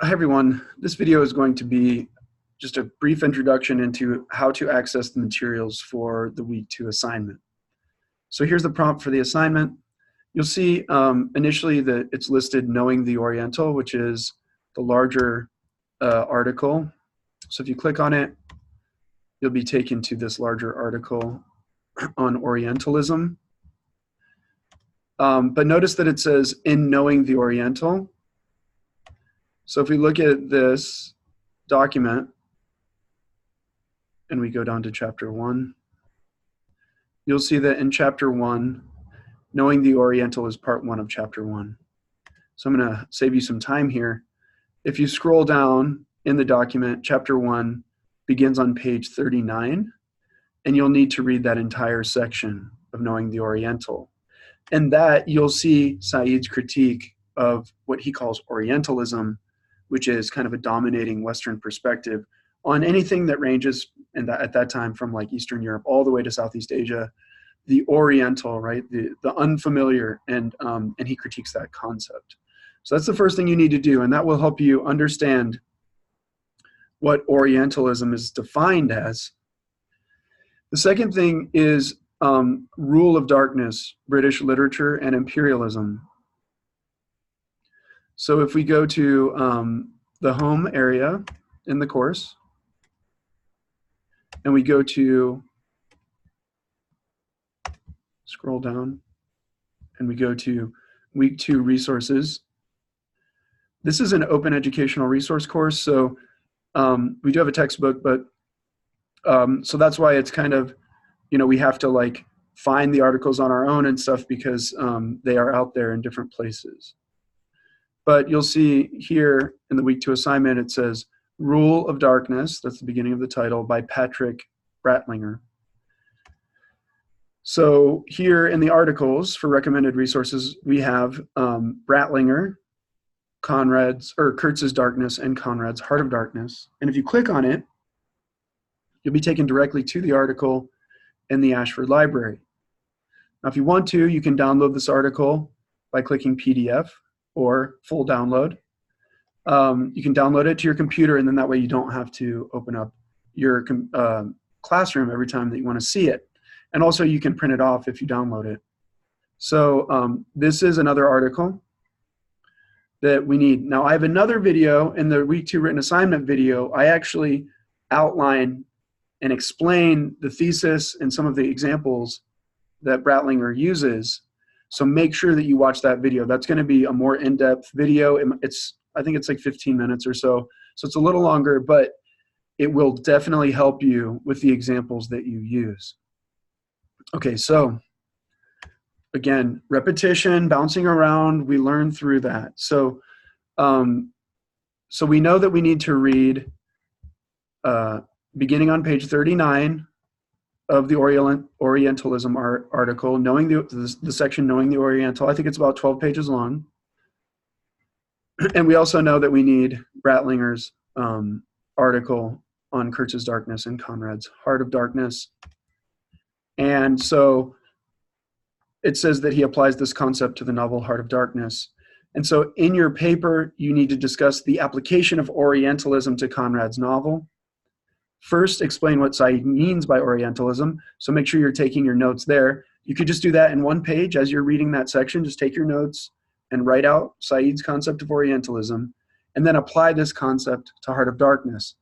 Hi everyone, this video is going to be just a brief introduction into how to access the materials for the week 2 assignment. So here's the prompt for the assignment. You'll see initially that it's listed Knowing the Oriental, which is the larger article. So if you click on it, you'll be taken to this larger article on Orientalism. But notice that it says in Knowing the Oriental. So if we look at this document and we go down to chapter 1, you'll see that in chapter 1, Knowing the Oriental is part 1 of chapter 1. So I'm going to save you some time here. If you scroll down in the document, chapter 1 begins on page 39, and you'll need to read that entire section of Knowing the Oriental. And that you'll see Said's critique of what he calls Orientalism, which is kind of a dominating Western perspective on anything that ranges at that time from like Eastern Europe all the way to Southeast Asia, the Oriental, right, the unfamiliar, and he critiques that concept. So that's the first thing you need to do, and that will help you understand what Orientalism is defined as. The second thing is rule of darkness, British literature and imperialism. So if we go to the home area in the course, and we go to, scroll down, and we go to week 2 resources. This is an open educational resource course, so we do have a textbook, but so that's why it's kind of, we have to like find the articles on our own and stuff because they are out there in different places. But you'll see here in the week 2 assignment, it says Rule of Darkness, that's the beginning of the title, by Patrick Bratlinger. So here in the articles for recommended resources, we have Bratlinger, Kurtz's Darkness, and Conrad's Heart of Darkness. And if you click on it, you'll be taken directly to the article in the Ashford Library. Now, if you want to, you can download this article by clicking PDF or full download. You can download it to your computer, and then that way you don't have to open up your classroom every time that you want to see it. And also you can print it off if you download it. So this is another article that we need. Now I have another video in the week 2 written assignment video. I actually outline and explain the thesis and some of the examples that Bratlinger uses. So make sure that you watch that video. That's going to be a more in-depth video. I think it's like 15 minutes or so. So it's a little longer, but it will definitely help you with the examples that you use. Okay, so again, repetition, bouncing around, we learn through that. So, so we know that we need to read beginning on page 39 of the Orientalism article, knowing the section Knowing the Oriental. I think it's about 12 pages long. And we also know that we need Bratlinger's article on Kurtz's Darkness and Conrad's Heart of Darkness. And so it says that he applies this concept to the novel Heart of Darkness. And so in your paper, you need to discuss the application of Orientalism to Conrad's novel. First, explain what Said means by Orientalism. So make sure you're taking your notes there. You could just do that in one page as you're reading that section. Just take your notes and write out Said's concept of Orientalism, and then apply this concept to Heart of Darkness.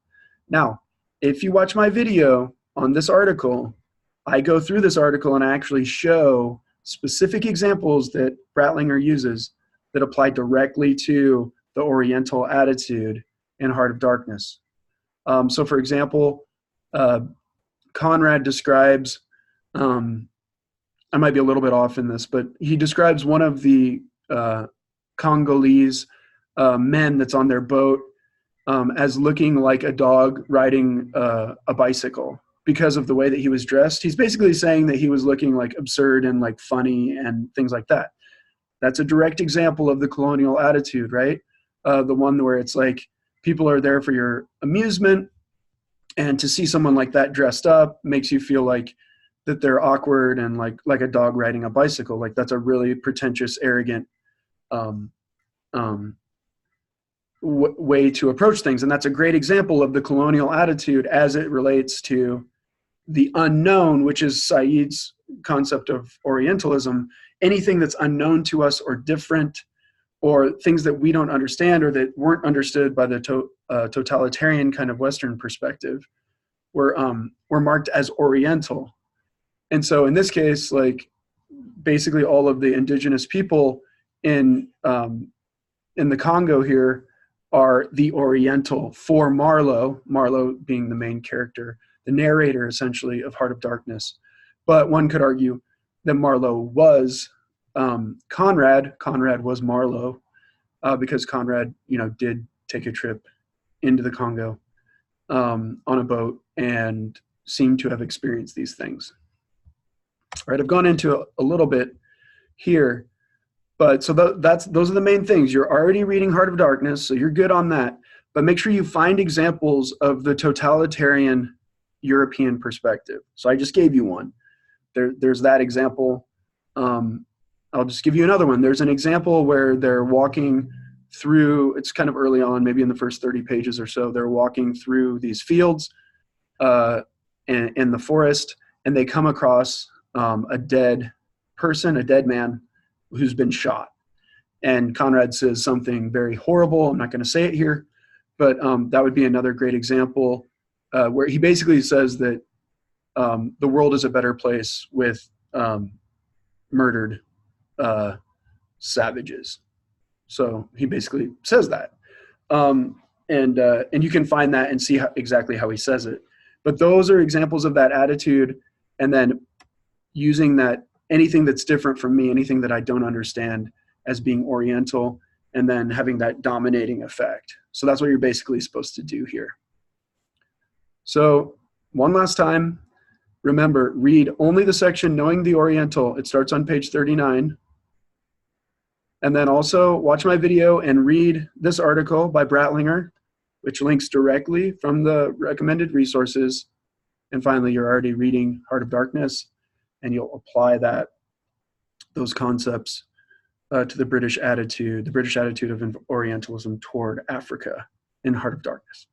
Now, if you watch my video on this article, I go through this article and I actually show specific examples that Bratlinger uses that apply directly to the Oriental attitude in Heart of Darkness. So for example, Conrad describes, I might be a little bit off in this, but he describes one of the Congolese men that's on their boat as looking like a dog riding a bicycle because of the way that he was dressed. He's basically saying that he was looking like absurd and like funny and things like that. That's a direct example of the colonial attitude, right? The one where it's like people are there for your amusement, and to see someone like that dressed up makes you feel like that they're awkward and like a dog riding a bicycle. Like that's a really pretentious, arrogant way to approach things. And that's a great example of the colonial attitude as it relates to the unknown, which is Said's concept of Orientalism. Anything that's unknown to us or different, or things that we don't understand or that weren't understood by the totalitarian kind of Western perspective, were marked as Oriental. And so in this case, like basically all of the indigenous people in the Congo here are the Oriental for Marlowe, Marlowe being the main character, the narrator essentially of Heart of Darkness. But one could argue that Marlowe was Conrad. Conrad was Marlowe because Conrad, did take a trip into the Congo on a boat and seemed to have experienced these things. All right, I've gone into a little bit here, but so those are the main things. You're already reading Heart of Darkness, so you're good on that. But make sure you find examples of the totalitarian European perspective. So I just gave you one. There's that example. I'll just give you another one. There's an example where they're walking through, it's kind of early on, maybe in the first 30 pages or so, they're walking through these fields in the forest, and they come across a dead person, a dead man who's been shot. And Conrad says something very horrible. I'm not going to say it here, but that would be another great example where he basically says that the world is a better place with murdered savages. So he basically says that. And you can find that and see exactly how he says it. But those are examples of that attitude, and then using that, anything that's different from me, anything that I don't understand, as being Oriental, and then having that dominating effect. So that's what you're basically supposed to do here. So one last time, remember, read only the section Knowing the Oriental. It starts on page 39. And then also watch my video and read this article by Bratlinger, which links directly from the recommended resources. And finally, you're already reading Heart of Darkness, and you'll apply those concepts to the British attitude of Orientalism toward Africa in Heart of Darkness.